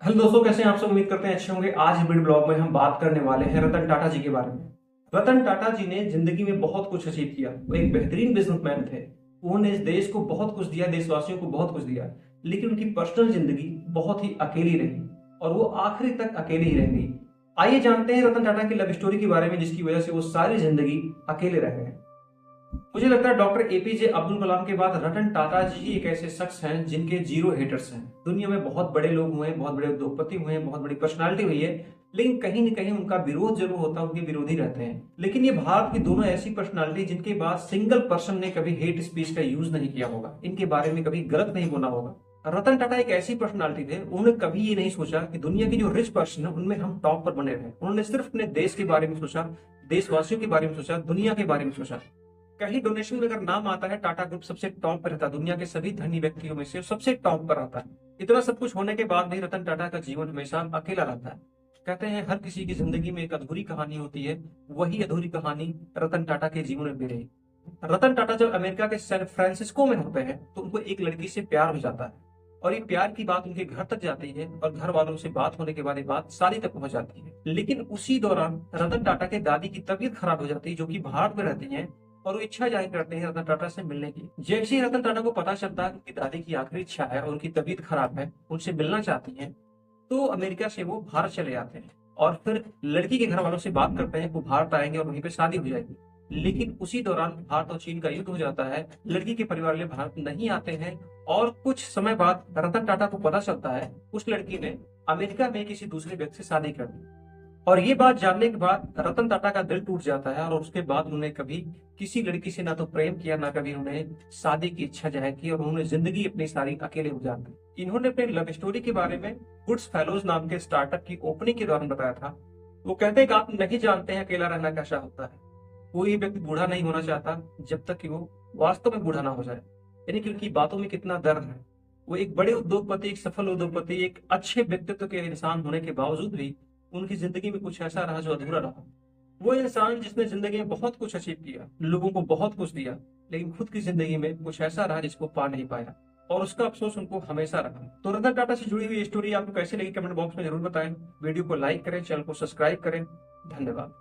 Hello दोस्तों, कैसे हैं आप सब। उम्मीद करते हैं अच्छे होंगे। आज वीडियो ब्लॉग में हम बात करने वाले हैं रतन टाटा जी के बारे में। रतन टाटा जी ने जिंदगी में बहुत कुछ अचीव किया। वो एक बेहतरीन बिजनेसमैन थे। उन्होंने इस देश को बहुत कुछ दिया, देशवासियों को बहुत कुछ दिया। लेकिन उनकी पर्सनल जिंदगी बहुत ही अकेली रही और वो आखिरी तक अकेले ही रह गई। आइए जानते हैं रतन टाटा की लव स्टोरी के बारे में, जिसकी वजह से वो सारी जिंदगी अकेले रह गए। मुझे लगता है डॉक्टर एपीजे अब्दुल कलाम के बाद रतन टाटा जी ही एक ऐसे शख्स हैं जिनके जीरो हेटर्स हैं। दुनिया में बहुत बड़े लोग हुए हैं, बहुत बड़े उद्योगपति हुए हैं, बहुत बड़ी पर्सनालिटी हुई है, लेकिन कहीं न कहीं उनका विरोध जरूर होता है, उनके विरोधी रहते हैं। लेकिन ये भारत की दोनों ऐसी पर्सनालिटी जिनके बाद सिंगल पर्सन ने कभी हेट स्पीच का यूज नहीं किया होगा, इनके बारे में कभी गलत नहीं बोला होगा। रतन टाटा एक ऐसी पर्सनालिटी थे, उन्होंने कभी ये नहीं सोचा कि दुनिया के जो रिच पर्सन है उनमें हम टॉप पर बने रहे। उन्होंने सिर्फ अपने देश के बारे में सोचा, देशवासियों के बारे में सोचा, दुनिया के बारे में सोचा। कहीं डोनेशन में अगर नाम आता है, टाटा ग्रुप सबसे टॉप पर रहता है। दुनिया के सभी धनी व्यक्तियों में से सबसे टॉप पर आता है। इतना सब कुछ होने के बाद भी रतन टाटा का जीवन हमेशा अकेला रहता है। कहते हैं हर किसी की जिंदगी में एक अधूरी कहानी होती है, वही अधूरी कहानी रतन टाटा के जीवन में भी रही। रतन टाटा जब अमेरिका के सैन फ्रांसिस्को में होते हैं तो उनको एक लड़की से प्यार हो जाता है और ये प्यार की बात उनके घर तक जाती है और घर वालों से बात होने के बाद ये बात शादी तक पहुंच जाती है। लेकिन उसी दौरान रतन टाटा के दादी की तबीयत खराब हो जाती है, जो कि भारत में रहती हैं, और वो इच्छा जाहिर करते हैं रतन टाटा से मिलने की। जैसे ही रतन टाटा को पता चलता है कि उनकी दादी की आखिरी इच्छा है और उनकी तबीयत खराब है, उनसे मिलना चाहती हैं, तो अमेरिका से वो भारत चले जाते हैं और फिर लड़की के घर वालों से बात करते हैं, वो भारत आएंगे और वहीं पे शादी हो जाएगी। लेकिन उसी दौरान भारत और चीन का युद्ध हो जाता है, लड़की के परिवार वाले भारत नहीं आते हैं और कुछ समय बाद रतन टाटा को पता चलता है उस लड़की ने अमेरिका में किसी दूसरे व्यक्ति से शादी कर दी। और ये बात जानने के बाद रतन टाटा का दिल टूट जाता है और उसके बाद उन्होंने कभी किसी लड़की से ना तो प्रेम किया, ना कभी उन्हें शादी की इच्छा जाहिर की, और उन्होंने जिंदगी अपनी सारी अकेले गुजार दी। इन्होंने अपने लव स्टोरी के बारे में गुड्स फेलोज नाम के स्टार्टअप की ओपनिंग के दौरान बताया था। वो कहते हैं कि आप नहीं जानते हैं अकेला रहना कैसा होता है। कोई व्यक्ति बूढ़ा नहीं होना चाहता जब तक कि वो वास्तव में बूढ़ा ना हो जाए। यानी कि उनकी बातों में कितना दर्द है। वो एक बड़े उद्योगपति, एक सफल उद्योगपति, एक अच्छे व्यक्तित्व के इंसान होने के बावजूद भी उनकी जिंदगी में कुछ ऐसा रहा जो अधूरा रहा। वो इंसान जिसने जिंदगी में बहुत कुछ अचीव किया, लोगों को बहुत कुछ दिया, लेकिन खुद की जिंदगी में कुछ ऐसा रहा जिसको पा नहीं पाया, और उसका अफसोस उनको हमेशा रहा। तो रतन टाटा से जुड़ी हुई स्टोरी आपको कैसी लगी, कमेंट बॉक्स में जरूर बताएं। वीडियो को लाइक करें, चैनल को सब्सक्राइब करें। धन्यवाद।